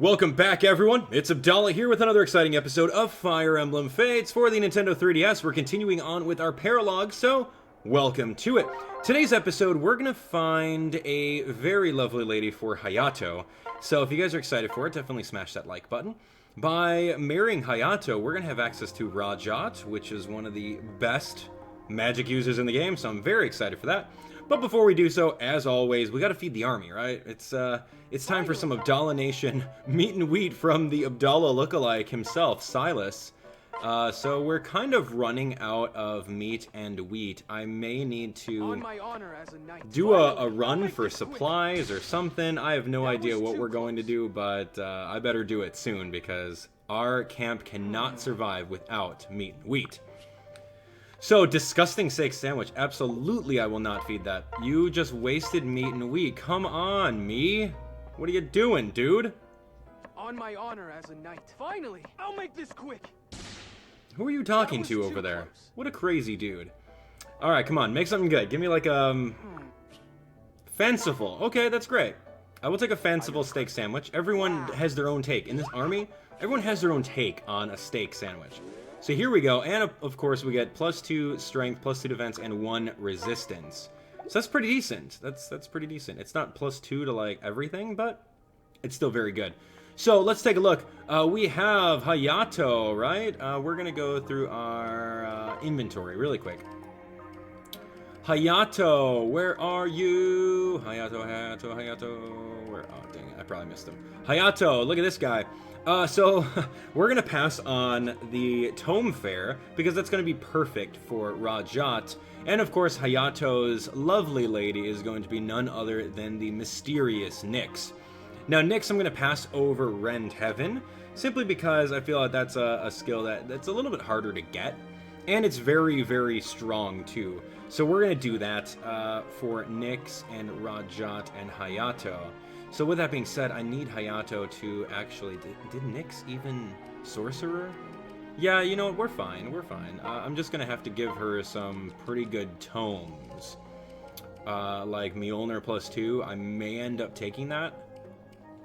Welcome back, everyone. It's Abdallah here with another exciting episode of Fire Emblem Fates for the Nintendo 3DS. We're continuing on with our Paralogue, so welcome to it. Today's episode, we're going to find a very lovely lady for Hayato. So if you guys are excited for it, definitely smash that like button. By marrying Hayato, we're going to have access to Rhajat, which is one of the best magic users in the game, so I'm very excited for that. But before we do so, as always, we gotta feed the army, right? It's time for some Abdallah Nation meat and wheat from the Abdallah lookalike himself, Silas. So we're kind of running out of meat and wheat. I may need to do a run for supplies or something. I have no idea what we're going to do, but I better do it soon because our camp cannot survive without meat and wheat. So, disgusting steak sandwich. Absolutely, I will not feed that. You just wasted meat and wheat. Come on, me. What are you doing, dude? On my honor as a knight. Finally, I'll make this quick. Who are you talking to over there? What a crazy dude. All right, come on, make something good. Give me like fanciful. Okay, that's great. I will take a fanciful steak sandwich. Everyone has their own take. In this army, everyone has their own take on a steak sandwich. So here we go, and of course we get +2 strength, +2 defense, and 1 resistance. So that's pretty decent. That's pretty decent. It's not +2 to like everything, but it's still very good. So let's take a look. We have Hayato, right? We're gonna go through our inventory really quick. Hayato, where are you? Hayato. Where? Oh, dang it, I probably missed him. Hayato, look at this guy. So we're gonna pass on the Tome Fair because that's gonna be perfect for Rhajat, and of course Hayato's lovely lady is going to be none other than the mysterious Nyx. Now Nyx, I'm gonna pass over Rend Heaven simply because I feel like that's a skill that's a little bit harder to get, and it's very, very strong too. So we're gonna do that for Nyx and Rhajat and Hayato. So with that being said, I need Hayato to actually... Did Nyx even Sorcerer? Yeah, you know what? We're fine. We're fine. I'm just going to have to give her some pretty good tomes. Like Mjolnir +2. I may end up taking that.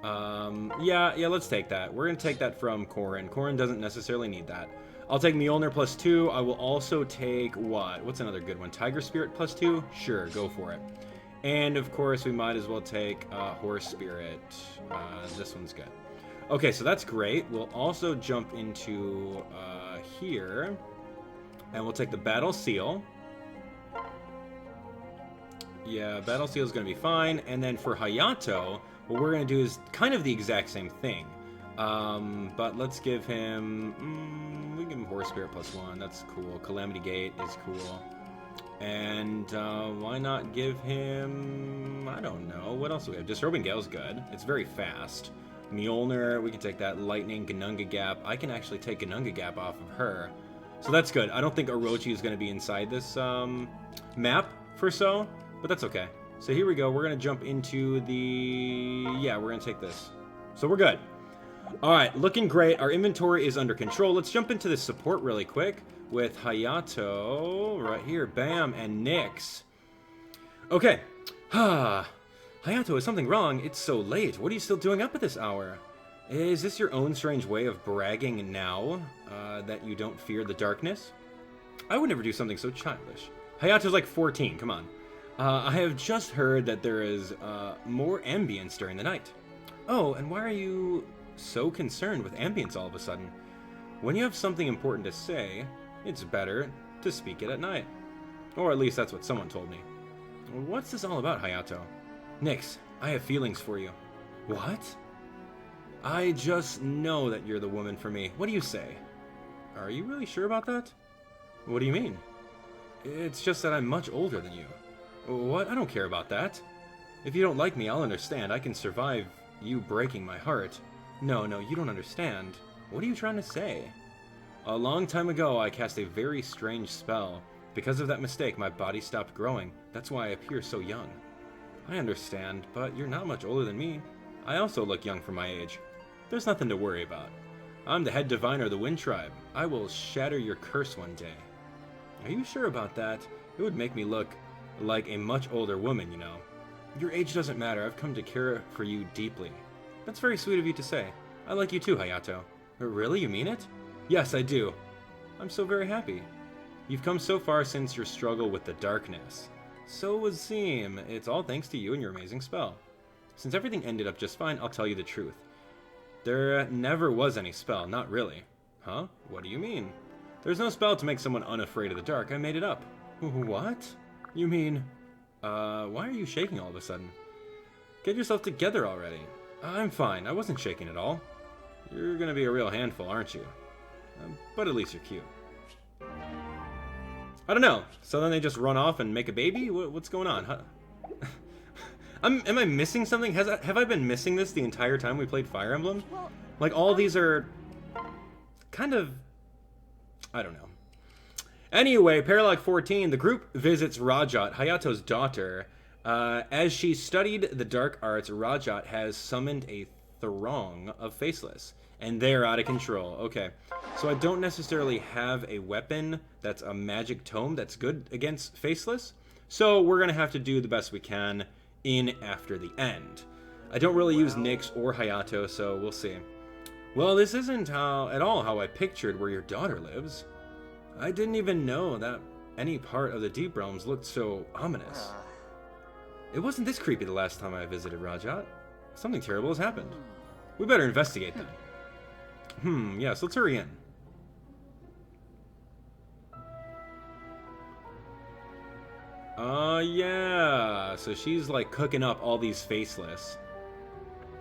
Yeah, let's take that. We're going to take that from Corrin. Corrin doesn't necessarily need that. I'll take Mjolnir +2. I will also take what? What's another good one? Tiger Spirit +2? Sure, go for it. And of course, we might as well take Horse Spirit. This one's good. Okay, so that's great. We'll also jump into here, and we'll take the Battle Seal. Yeah, Battle Seal is going to be fine. And then for Hayato, what we're going to do is kind of the exact same thing. But let's give him... we give him Horse Spirit +1. That's cool. Calamity Gate is cool. And why not give him, I don't know, what else do we have? Disrobing Gale's good. It's very fast. Mjolnir, we can take that. Lightning, Ganunga Gap. I can actually take Ganunga Gap off of her. So that's good. I don't think Orochi is going to be inside this map for so, but that's okay. So here we go. We're going to jump into the... Yeah, we're going to take this. So we're good. All right, looking great. Our inventory is under control. Let's jump into the support really quick with Hayato right here. Bam, and Nyx. Okay. Hayato, is something wrong? It's so late. What are you still doing up at this hour? Is this your own strange way of bragging now that you don't fear the darkness? I would never do something so childish. Hayato's like 14. Come on. I have just heard that there is more ambience during the night. Oh, and why are you so concerned with ambience all of a sudden? When you have something important to say, it's better to speak it at night. Or at least that's what someone told me. What's this all about, Hayato? Nyx, I have feelings for you. What? I just know that you're the woman for me. What do you say? Are you really sure about that? What do you mean? It's just that I'm much older than you. What? I don't care about that. If you don't like me, I'll understand. I can survive you breaking my heart. No, you don't understand. What are you trying to say? A long time ago, I cast a very strange spell. Because of that mistake, my body stopped growing. That's why I appear so young. I understand, but you're not much older than me. I also look young for my age. There's nothing to worry about. I'm the head diviner of the Wind Tribe. I will shatter your curse one day. Are you sure about that? It would make me look like a much older woman, you know. Your age doesn't matter. I've come to care for you deeply. That's very sweet of you to say. I like you too, Hayato. Really? You mean it? Yes, I do. I'm so very happy. You've come so far since your struggle with the darkness. So would seem. It's all thanks to you and your amazing spell. Since everything ended up just fine, I'll tell you the truth. There never was any spell, not really. Huh? What do you mean? There's no spell to make someone unafraid of the dark. I made it up. What? You mean... why are you shaking all of a sudden? Get yourself together already. I'm fine. I wasn't shaking at all. You're gonna be a real handful, aren't you? But at least you're cute. I don't know. So then they just run off and make a baby? What's going on? Huh? Am I missing something? Have I been missing this the entire time we played Fire Emblem? Like, all these are kind of... I don't know. Anyway, Paralogue 14, the group visits Rhajat, Hayato's daughter. As she studied the dark arts, Rhajat has summoned a throng of faceless. And they're out of control. Okay. So I don't necessarily have a weapon that's a magic tome that's good against faceless. So we're going to have to do the best we can in after the end. I don't really use Nyx or Hayato, so we'll see. Well, this isn't at all how I pictured where your daughter lives. I didn't even know that any part of the Deep Realms looked so ominous. It wasn't this creepy the last time I visited Rhajat. Something terrible has happened. We better investigate then. Yes, let's hurry in. Yeah. So she's like cooking up all these faceless.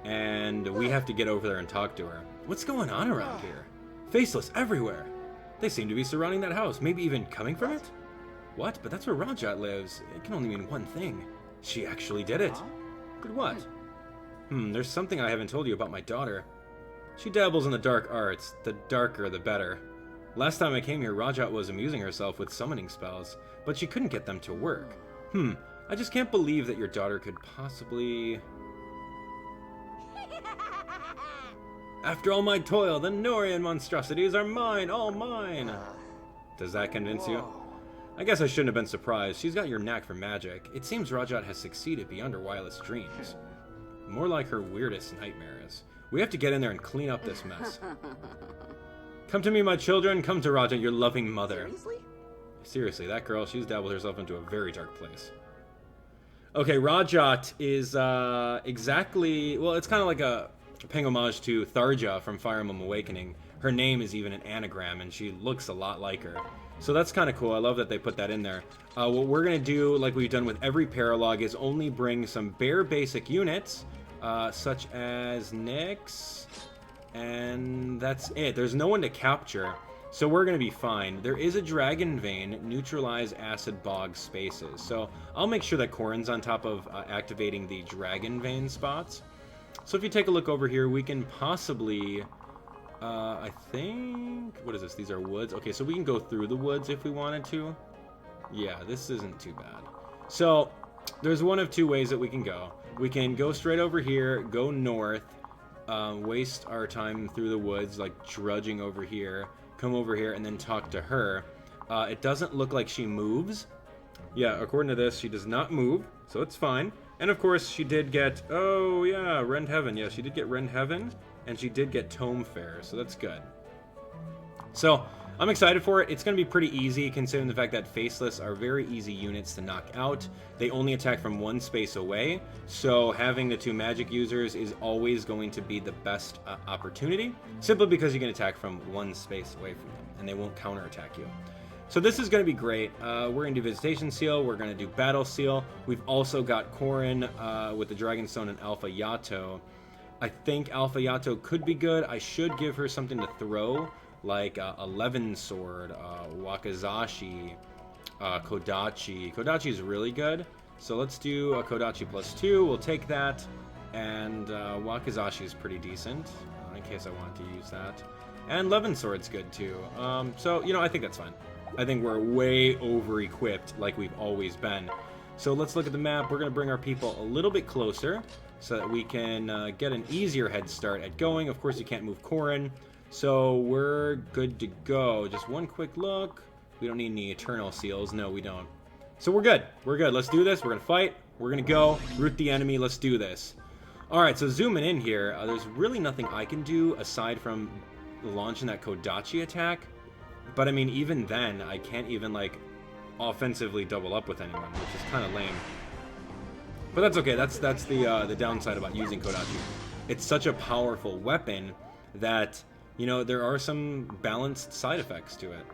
And we have to get over there and talk to her. What's going on around here? Faceless everywhere. They seem to be surrounding that house, maybe even coming from it? What? But that's where Rhajat lives. It can only mean one thing. She actually did it. But what? There's something I haven't told you about my daughter. She dabbles in the dark arts. The darker, the better. Last time I came here, Rhajat was amusing herself with summoning spells, but she couldn't get them to work. I just can't believe that your daughter could possibly... After all my toil, the Norian monstrosities are mine, all mine! Does that convince you? I guess I shouldn't have been surprised. She's got your knack for magic. It seems Rhajat has succeeded beyond her wildest dreams. More like her weirdest nightmares. We have to get in there and clean up this mess. Come to me, my children. Come to Rhajat, your loving mother. Seriously? Seriously, that girl, she's dabbled herself into a very dark place. Okay, Rhajat is exactly... Well, it's kind of like a paying homage to Tharja from Fire Emblem Awakening. Her name is even an anagram, and she looks a lot like her. So that's kind of cool. I love that they put that in there. What we're going to do, like we've done with every Paralogue, is only bring some bare basic units, such as Nyx, and that's it. There's no one to capture, so we're going to be fine. There is a Dragon Vein, neutralize acid bog spaces. So I'll make sure that Corrin's on top of activating the Dragon Vein spots. So if you take a look over here, we can possibly... I think... What is this? These are woods. Okay, so we can go through the woods if we wanted to. Yeah, this isn't too bad. So, there's one of two ways that we can go. We can go straight over here, go north, waste our time through the woods, like drudging over here, come over here, and then talk to her. It doesn't look like she moves. Yeah, according to this, she does not move, so it's fine. And of course, she did get... Oh, yeah, Rend Heaven. Yeah, she did get Rend Heaven. And she did get Tome Fair, so that's good. So, I'm excited for it. It's going to be pretty easy, considering the fact that Faceless are very easy units to knock out. They only attack from one space away, so having the two magic users is always going to be the best opportunity, simply because you can attack from one space away from them, and they won't counterattack you. So this is going to be great. We're going to do Visitation Seal, we're going to do Battle Seal. We've also got Corrin with the Dragonstone and Alpha Yato. I think Alpha Yato could be good. I should give her something to throw, like a Levin Sword, Wakazashi, Kodachi. Kodachi is really good, so let's do a Kodachi +2. We'll take that, and Wakazashi is pretty decent, in case I want to use that. And Levin Sword's good too. So, you know, I think that's fine. I think we're way over-equipped like we've always been. So let's look at the map. We're going to bring our people a little bit closer so that we can get an easier head start at going. Of course, you can't move Corrin, so we're good to go. Just one quick look. We don't need any Eternal Seals. No, we don't. So we're good. We're good. Let's do this. We're going to fight. We're going to go. Root the enemy. Let's do this. Alright, so zooming in here, there's really nothing I can do aside from launching that Kodachi attack. But I mean, even then, I can't even, like, offensively double up with anyone, which is kind of lame. But that's okay, that's the downside about using Kodachi. It's such a powerful weapon that, you know, there are some balanced side effects to it.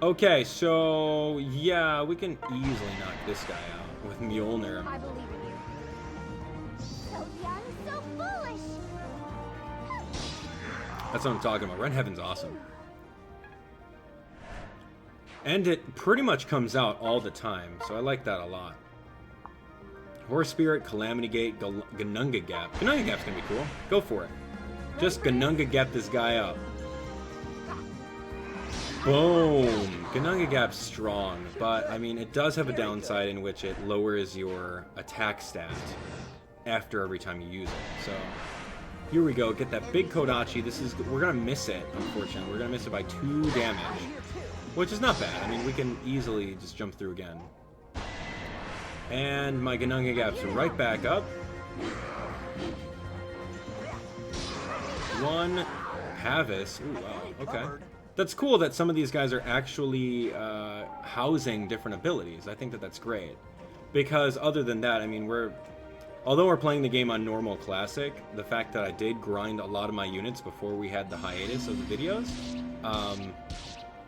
Okay, so, yeah, we can easily knock this guy out with Mjolnir. I believe in you. So young, so foolish. That's what I'm talking about. Red Heaven's awesome. And it pretty much comes out all the time, so I like that a lot. Horse Spirit, Calamity Gate, Ganunga Gap. Ganunga Gap's gonna be cool. Go for it. Just Ganunga Gap this guy up. Boom! Ganunga Gap's strong, but I mean, it does have a downside in which it lowers your attack stat after every time you use it. So, here we go. Get that big Kodachi. We're gonna miss it, unfortunately. We're gonna miss it by 2 damage, which is not bad. I mean, we can easily just jump through again. And my Ganunga Gap's right back up. 1 Havis. Ooh, wow. Okay. That's cool that some of these guys are actually housing different abilities. I think that that's great. Because other than that, I mean, although we're playing the game on normal classic, the fact that I did grind a lot of my units before we had the hiatus of the videos,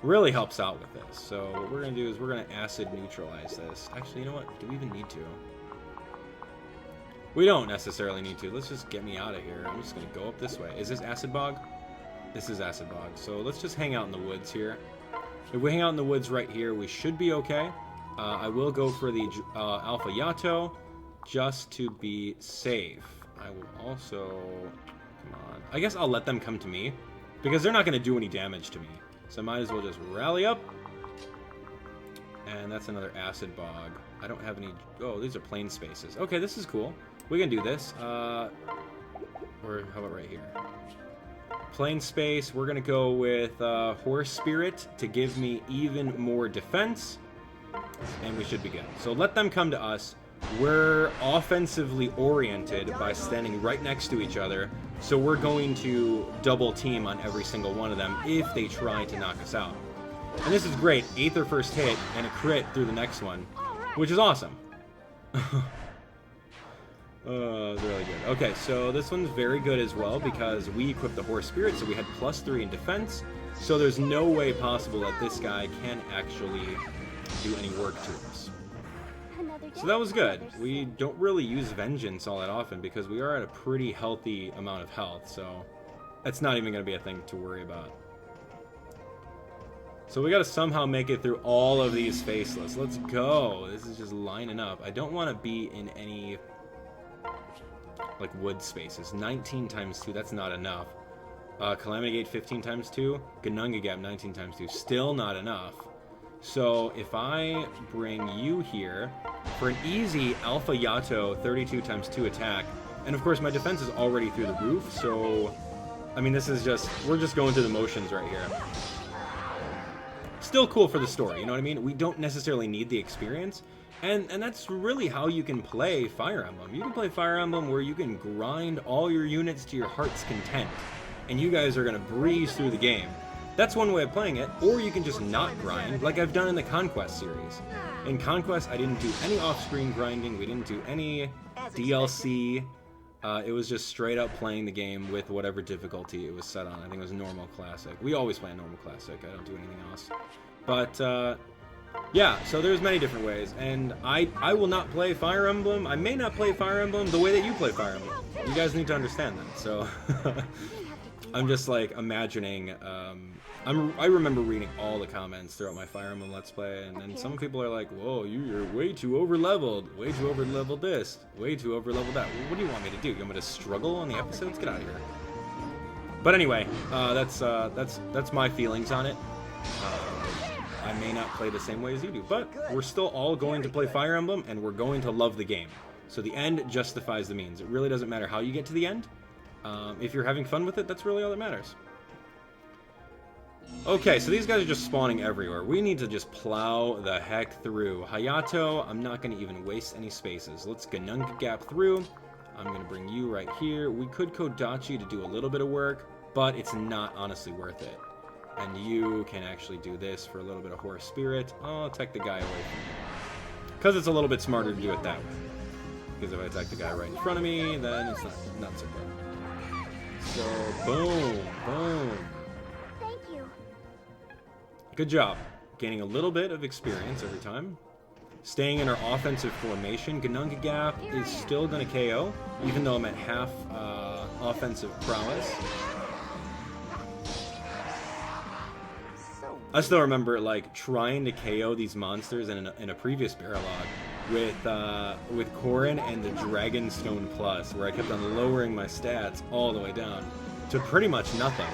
really helps out with this. So what we're going to do is we're going to acid neutralize this. Actually, you know what? Do we even need to? We don't necessarily need to. Let's just get me out of here. I'm just going to go up this way. Is this Acid Bog? This is Acid Bog. So let's just hang out in the woods here. If we hang out in the woods right here, we should be okay. I will go for the Alpha Yato just to be safe. I will also... Come on. I guess I'll let them come to me because they're not going to do any damage to me. So I might as well just rally up. And that's another Acid Bog. I don't have any... Oh, these are plain spaces. Okay, this is cool. We can do this. Or how about right here? Plain space. We're going to go with Horse Spirit to give me even more defense. And we should be good. So let them come to us. We're offensively oriented by standing right next to each other. So we're going to double team on every single one of them if they try to knock us out. And this is great. 8th or first hit and a crit through the next one, which is awesome. It's really good. Okay, so this one's very good as well because we equipped the Horse Spirit, so we had +3 in defense. So there's no way possible that this guy can actually do any work to us. So that was good. We don't really use Vengeance all that often because we are at a pretty healthy amount of health, so that's not even going to be a thing to worry about. So we got to somehow make it through all of these faceless. Let's go. This is just lining up. I don't want to be in any like wood spaces. 19 times 2, that's not enough. Calamity Gate 15 times 2, Ganunga Gap 19 times 2, still not enough. So if I bring you here for an easy Alpha Yato 32 times 2 attack, and of course my defense is already through the roof, so I mean this is just, we're just going through the motions right here. Still cool for the story, you know what I mean? We don't necessarily need the experience, and that's really how you can play Fire Emblem. You can play Fire Emblem where you can grind all your units to your heart's content, and you guys are going to breeze through the game. That's one way of playing it, or you can just not grind, like I've done in the Conquest series. In Conquest, I didn't do any off-screen grinding, we didn't do any DLC. It was just straight up playing the game with whatever difficulty it was set on. I think it was normal classic. We always play normal classic, I don't do anything else. But, yeah, so there's many different ways, and I will not play Fire Emblem. I may not play Fire Emblem the way that you play Fire Emblem. You guys need to understand that, so... I'm just, like, imagining, I remember reading all the comments throughout my Fire Emblem Let's Play, and some people are like, whoa, you're way too over-leveled, way too over-leveled this, way too over-leveled that. What do you want me to do? You want me to struggle on the episodes? Get out of here. But anyway, that's my feelings on it. I may not play the same way as you do, but we're still all going to play Fire Emblem, and we're going to love the game. So the end justifies the means. It really doesn't matter how you get to the end. If you're having fun with it, that's really all that matters. Okay, so these guys are just spawning everywhere. We need to just plow the heck through. Hayato, I'm not going to even waste any spaces. Let's Ganunga Gap through. I'm going to bring you right here. We could Kodachi to do a little bit of work, but it's not honestly worth it. And you can actually do this for a little bit of Horse Spirit. I'll attack the guy away from you. Because it's a little bit smarter to do it that way. Because if I attack the guy right in front of me, then it's not so good. So, boom, boom. Thank you. Good job. Gaining a little bit of experience every time. Staying in our offensive formation. Ganunga Gap is still going to KO, even though I'm at half offensive prowess. I still remember like trying to KO these monsters in a previous Paralogue with Corrin and the Dragonstone Plus, where I kept on lowering my stats all the way down to pretty much nothing.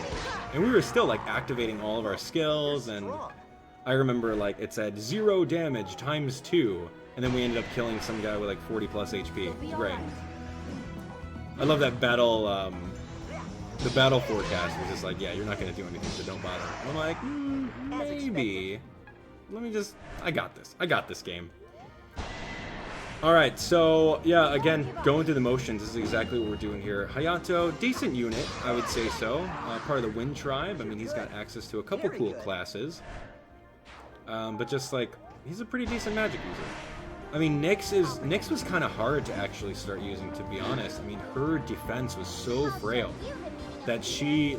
And we were still like activating all of our skills, and I remember like it said 0 damage times 2, and then we ended up killing some guy with like 40 plus HP. Great. I love that battle. The battle forecast was just like, yeah, you're not going to do anything, so don't bother. And I'm like, maybe. Let me just... I got this. I got this game. Alright, so, yeah, again, going through the motions, this is exactly what we're doing here. Hayato, decent unit, I would say so. Part of the Wind Tribe. I mean, he's got access to a couple cool classes. But just, like, he's a pretty decent magic user. I mean, Nyx was kind of hard to actually start using, to be honest. I mean, her defense was so frail that she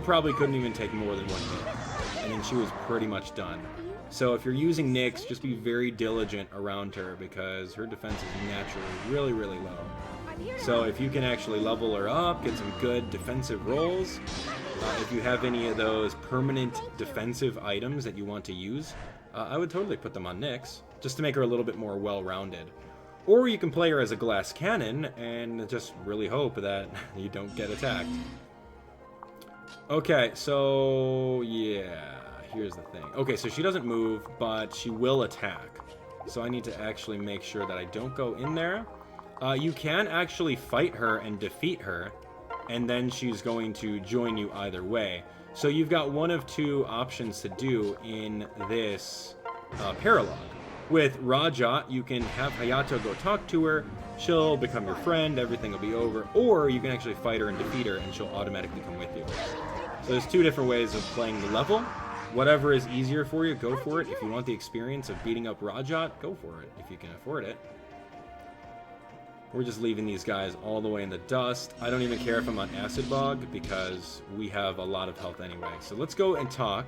probably couldn't even take more than 1 hit, and then she was pretty much done. So if you're using Nyx, just be very diligent around her, because her defense is naturally really, really low. So if you can actually level her up, get some good defensive rolls, if you have any of those permanent defensive items that you want to use, I would totally put them on Nyx, just to make her a little bit more well-rounded. Or you can play her as a glass cannon and just really hope that you don't get attacked. Okay, so yeah, here's the thing. Okay, so she doesn't move, but she will attack. So I need to actually make sure that I don't go in there. You can actually fight her and defeat her, and then she's going to join you either way. So you've got one of two options to do in this Paralogue. With Rhajat, you can have Hayato go talk to her, she'll become your friend, everything will be over, or you can actually fight her and defeat her, and she'll automatically come with you. So there's two different ways of playing the level. Whatever is easier for you, go for it. If you want the experience of beating up Rhajat, go for it, if you can afford it. We're just leaving these guys all the way in the dust. I don't even care if I'm on Acid Bog, because we have a lot of health anyway. So let's go and talk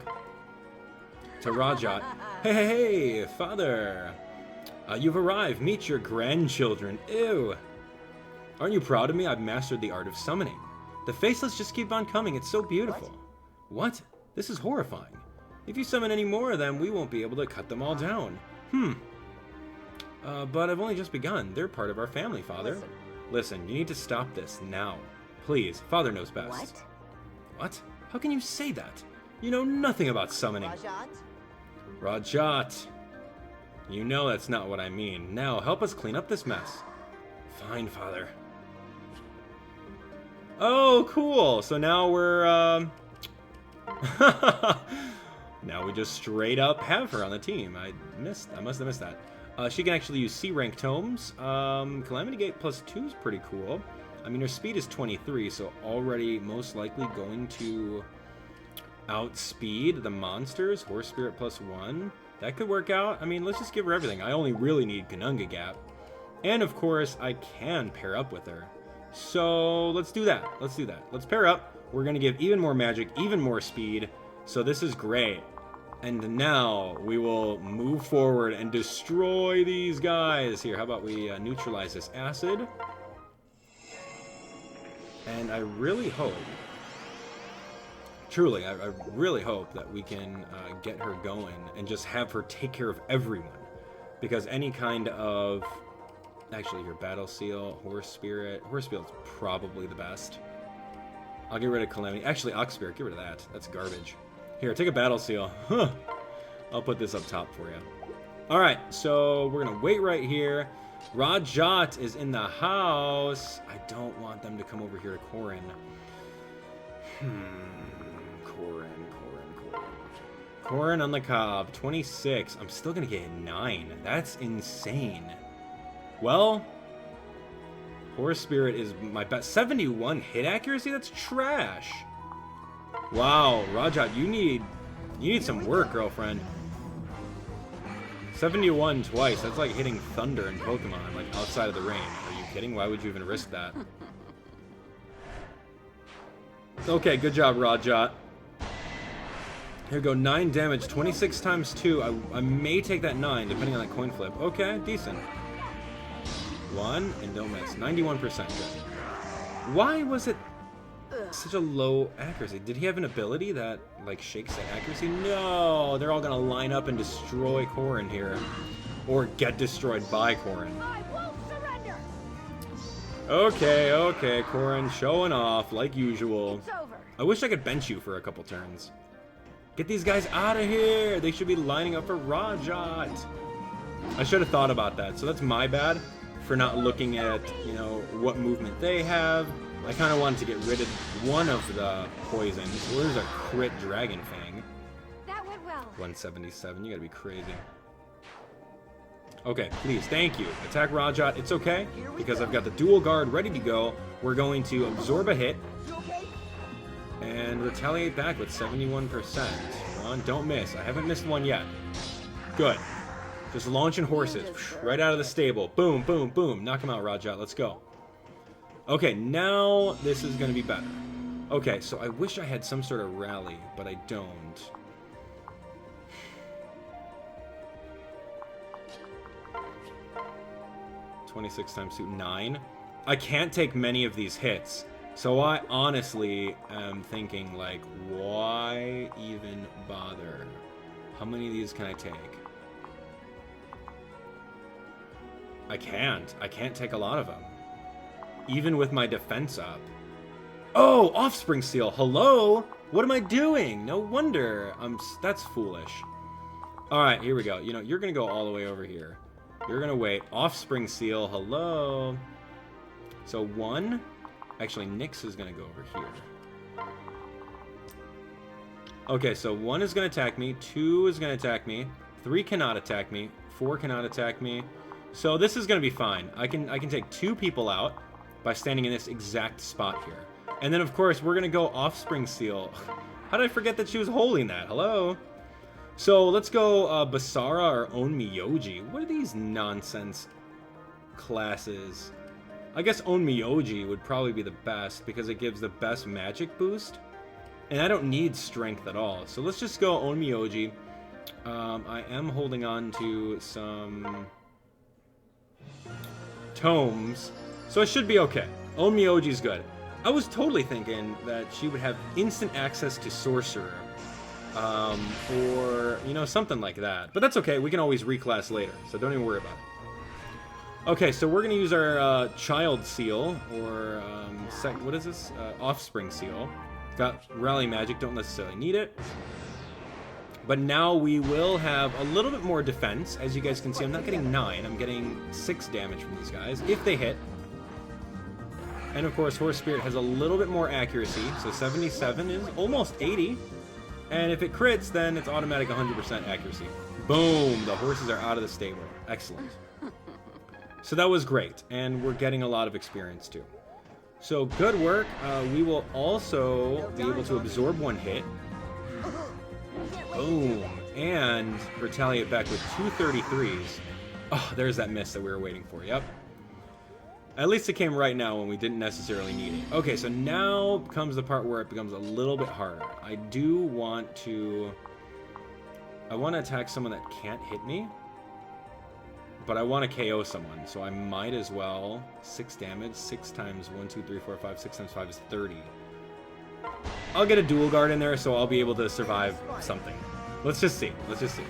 to Rhajat. Hey, father! You've arrived. Meet your grandchildren. Ew! Aren't you proud of me? I've mastered the art of summoning. The faceless just keep on coming. It's so beautiful. What? This is horrifying. If you summon any more of them, we won't be able to cut them all down. But I've only just begun. They're part of our family, father. Listen, you need to stop this now. Please, father knows best. What? What? How can you say that? You know nothing about summoning. Rhajat. You know that's not what I mean. Now, help us clean up this mess. Fine, father. Oh, cool. So now we're, now we just straight up have her on the team. I must have missed that. She can actually use C-rank tomes. Calamity Gate +2 is pretty cool. I mean, her speed is 23, so already most likely going to outspeed the monsters. Horse Spirit +1. That could work out. I mean, let's just give her everything. I only really need Ganunga Gap. And, of course, I can pair up with her. So, let's do that. Let's do that. Let's pair up. We're going to give even more magic, even more speed. So this is great. And now we will move forward and destroy these guys. Here, how about we neutralize this acid? And I really hope, truly, I really hope that we can get her going and just have her take care of everyone. Because any kind of, actually here, Battle Seal, Horse Spirit. Horse Spirit's probably the best. I'll get rid of Calamity. Actually, Ox Spirit, get rid of that. That's garbage. Here, take a Battle Seal. Huh. I'll put this up top for you. Alright, so we're going to wait right here. Rhajat is in the house. I don't want them to come over here to Corrin. Corrin on the cob, 26. I'm still gonna get a 9. That's insane. Well, Horse Spirit is my best. 71 hit accuracy? That's trash. Wow, Rhajat, you need some work, girlfriend. 71 twice. That's like hitting thunder in Pokemon, like outside of the rain. Are you kidding? Why would you even risk that? Okay, good job, Rhajat. Here we go, 9 damage, 26 times 2. I may take that 9, depending on that coin flip. Okay, decent. 1, and don't miss. 91%, good. Why was it such a low accuracy? Did he have an ability that, like, shakes that accuracy? No! They're all gonna line up and destroy Corrin here. Or get destroyed by Corrin. I won't surrender. Okay, Corrin showing off, like usual. It's over. I wish I could bench you for a couple turns. Get these guys out of here! They should be lining up for Rhajat! I should have thought about that, so that's my bad for not looking at, you know, what movement they have. I kind of wanted to get rid of one of the poisons. Where's a crit Dragon Fang? That went well. 177, you gotta be crazy. Okay, please, thank you. Attack Rhajat, it's okay, because I've got the dual guard ready to go. We're going to absorb a hit. And retaliate back with 71%. Come on, don't miss. I haven't missed one yet. Good. Just launching horses. Right out of the stable. Boom, boom, boom. Knock him out, Rhajat. Let's go. Okay, now this is going to be better. Okay, so I wish I had some sort of rally, but I don't. (26 times 2) 9. I can't take many of these hits. So I honestly am thinking, like, why even bother? How many of these can I take? I can't take a lot of them. Even with my defense up. Oh, Offspring Seal, hello? What am I doing? No wonder. That's foolish. Alright, here we go. You know, you're gonna go all the way over here. You're gonna wait. Offspring Seal, hello? So 1... Actually, Nyx is going to go over here. Okay, so 1 is going to attack me, 2 is going to attack me, 3 cannot attack me, 4 cannot attack me. So this is going to be fine. I can take 2 people out by standing in this exact spot here. And then, of course, we're going to go Offspring Seal. How did I forget that she was holding that? Hello? So let's go Basara or Onmyoji. What are these nonsense classes? I guess Onmyoji would probably be the best because it gives the best magic boost. And I don't need strength at all. So let's just go Onmyoji. I am holding on to some tomes. So I should be okay. Onmyoji's good. I was totally thinking that she would have instant access to Sorcerer. Or, you know, something like that. But that's okay. We can always reclass later. So don't even worry about it. Okay, so we're going to use our Child Seal, or, what is this? Offspring Seal. Got Rally Magic, don't necessarily need it. But now we will have a little bit more defense. As you guys can see, I'm not getting 9, I'm getting 6 damage from these guys, if they hit. And of course, Horse Spirit has a little bit more accuracy, so 77 is almost 80. And if it crits, then it's automatic 100% accuracy. Boom! The horses are out of the stable. Excellent. So that was great, and we're getting a lot of experience too. So good work. We will also be able to absorb 1 hit. Boom. And retaliate back with 2 33s. Oh, there's that miss that we were waiting for. Yep. At least it came right now when we didn't necessarily need it. Okay, so now comes the part where it becomes a little bit harder. I want to attack someone that can't hit me. But I want to KO someone, so I might as well. 6 damage, 6 times 1, 2, 3, 4, 5, 6 times 5 is 30. I'll get a dual guard in there, so I'll be able to survive something. Let's just see. Let's just see.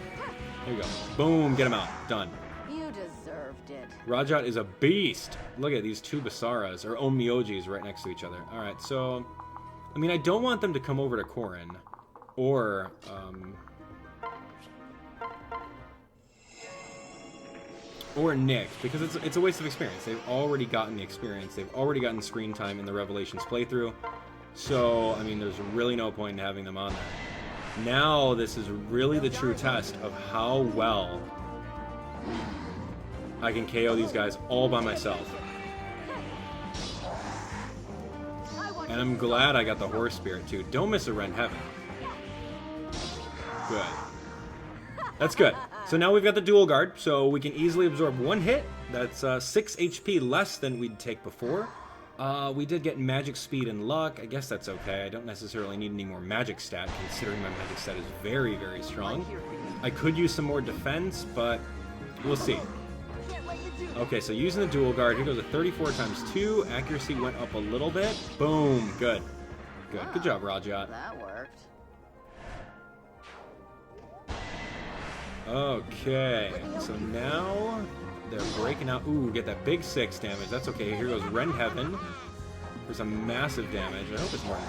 Here we go. Boom, get him out. Done. You deserved it. Rhajat is a beast. Look at these 2 Basaras, or Onmyojis, right next to each other. Alright, so... I mean, I don't want them to come over to Corrin. Or, or Nyx, because it's a waste of experience. They've already gotten the experience. They've already gotten screen time in the Revelations playthrough. So, I mean, there's really no point in having them on there. Now, this is really the true test of how well I can KO these guys all by myself. And I'm glad I got the Horse Spirit, too. Don't miss a Rend Heaven. Good. That's good. So now we've got the dual guard, so we can easily absorb one hit. That's 6 HP less than we'd take before. We did get magic speed and luck. I guess that's okay. I don't necessarily need any more magic stat, considering my magic stat is very, very strong. I could use some more defense, but we'll see. Okay, so using the dual guard, here goes a 34 times 2. Accuracy went up a little bit. Boom. Good. Good. Good job, Rhajat. That worked. Okay, so now they're breaking out. Ooh, get that big 6 damage. That's okay. Here goes Rend Heaven for some massive damage. I hope it's more than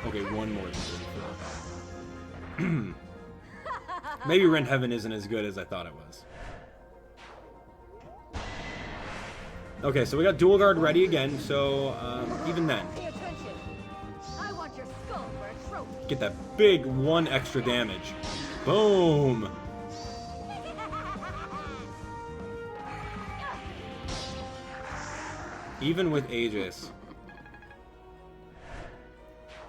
34. Okay, one more than 34. Maybe Rend Heaven isn't as good as I thought it was. Okay, so we got dual guard ready again, so even then. Pay attention. I want your skull for a trophy. Get that big 1 extra damage. Boom! Even with Aegis.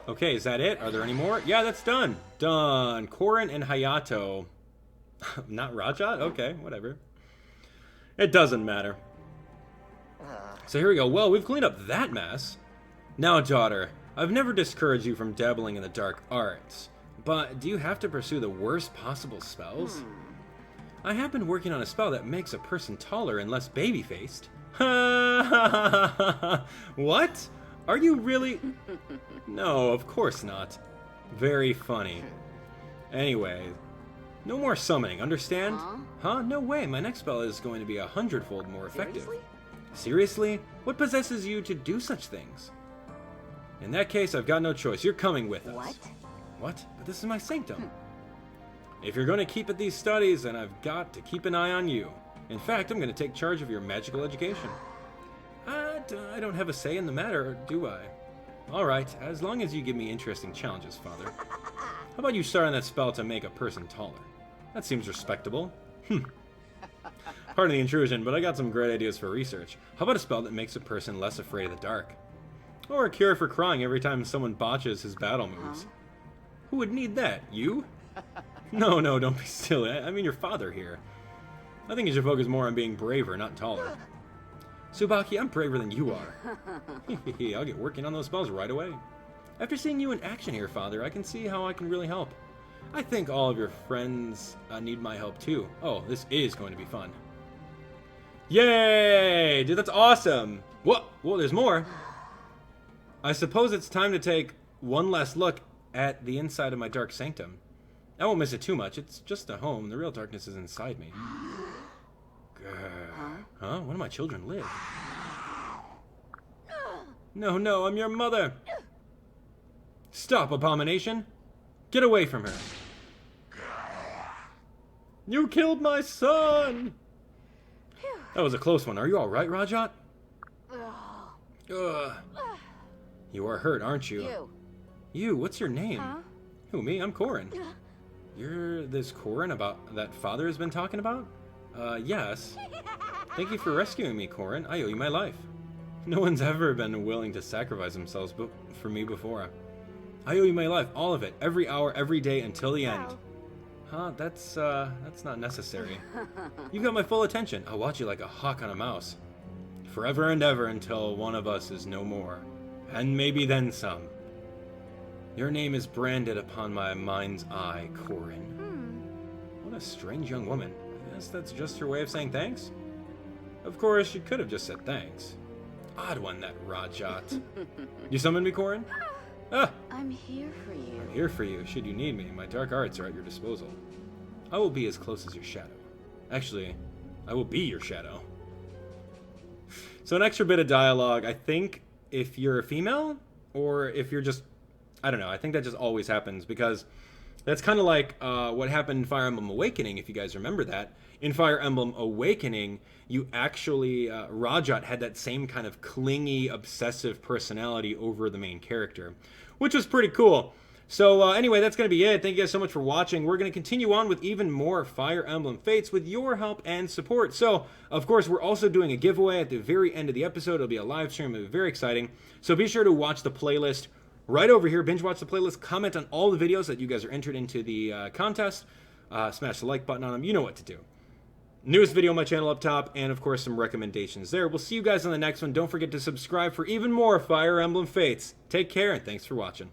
Okay, is that it? Are there any more? Yeah, that's done. Done. Corrin and Hayato. Not Rhajat? Okay, whatever. It doesn't matter. So here we go. Well, we've cleaned up that mess. Now, daughter, I've never discouraged you from dabbling in the dark arts. But do you have to pursue the worst possible spells? I have been working on a spell that makes a person taller and less baby-faced. What? Are you really? No, of course not. Very funny. Anyway, no more summoning, understand? Huh? No way, my next spell is going to be 100-fold more effective. Seriously? What possesses you to do such things? In that case, I've got no choice. You're coming with us. What? What? But this is my sanctum. If you're going to keep at these studies, then I've got to keep an eye on you. In fact, I'm going to take charge of your magical education. I don't have a say in the matter, do I? Alright, as long as you give me interesting challenges, Father. How about you start on that spell to make a person taller? That seems respectable. Pardon the intrusion, but I got some great ideas for research. How about a spell that makes a person less afraid of the dark? Or a cure for crying every time someone botches his battle moves? Who would need that? You? No, don't be silly. I mean your father here. I think you should focus more on being braver, not taller. Tsubaki, I'm braver than you are. I'll get working on those spells right away. After seeing you in action here, Father, I can see how I can really help. I think all of your friends need my help too. Oh, this is going to be fun. Yay! Dude, that's awesome! What? Well, there's more. I suppose it's time to take one last look at the inside of my dark sanctum. I won't miss it too much. It's just a home. The real darkness is inside me. Huh? One of my children live. No, I'm your mother. Stop, abomination. Get away from her. You killed my son! That was a close one. Are you alright, Rhajat? Ugh. You are hurt, aren't you? You, what's your name? Who, me? I'm Corrin. You're this Corrin about that Father has been talking about? Yes. Thank you for rescuing me, Corrin. I owe you my life. No one's ever been willing to sacrifice themselves for me before. I owe you my life, all of it, every hour, every day, until the end. Huh? That's not necessary. You've got my full attention. I'll watch you like a hawk on a mouse. Forever and ever until one of us is no more. And maybe then some. Your name is branded upon my mind's eye, Corrin. What a strange young woman. I guess that's just her way of saying thanks? Of course, she could have just said thanks. Odd one, that Rhajat. You summoned me, Corrin? I'm here for you. I'm here for you, should you need me. My dark arts are at your disposal. I will be as close as your shadow. Actually, I will be your shadow. So an extra bit of dialogue. I think if you're a female, or if you're just... I don't know, I think that just always happens, because That's kind of like what happened in Fire Emblem Awakening, if you guys remember that. In Fire Emblem Awakening, you actually, Rhajat had that same kind of clingy, obsessive personality over the main character, which was pretty cool. So anyway, that's going to be it. Thank you guys so much for watching. We're going to continue on with even more Fire Emblem Fates with your help and support. So, of course, we're also doing a giveaway at the very end of the episode. It'll be a live stream. It'll be very exciting. So be sure to watch the playlist right over here. Binge watch the playlist. Comment on all the videos that you guys are entered into the contest. Smash the like button on them. You know what to do. Newest video on my channel up top, and of course some recommendations there. We'll see you guys on the next one. Don't forget to subscribe for even more Fire Emblem Fates. Take care, and thanks for watching.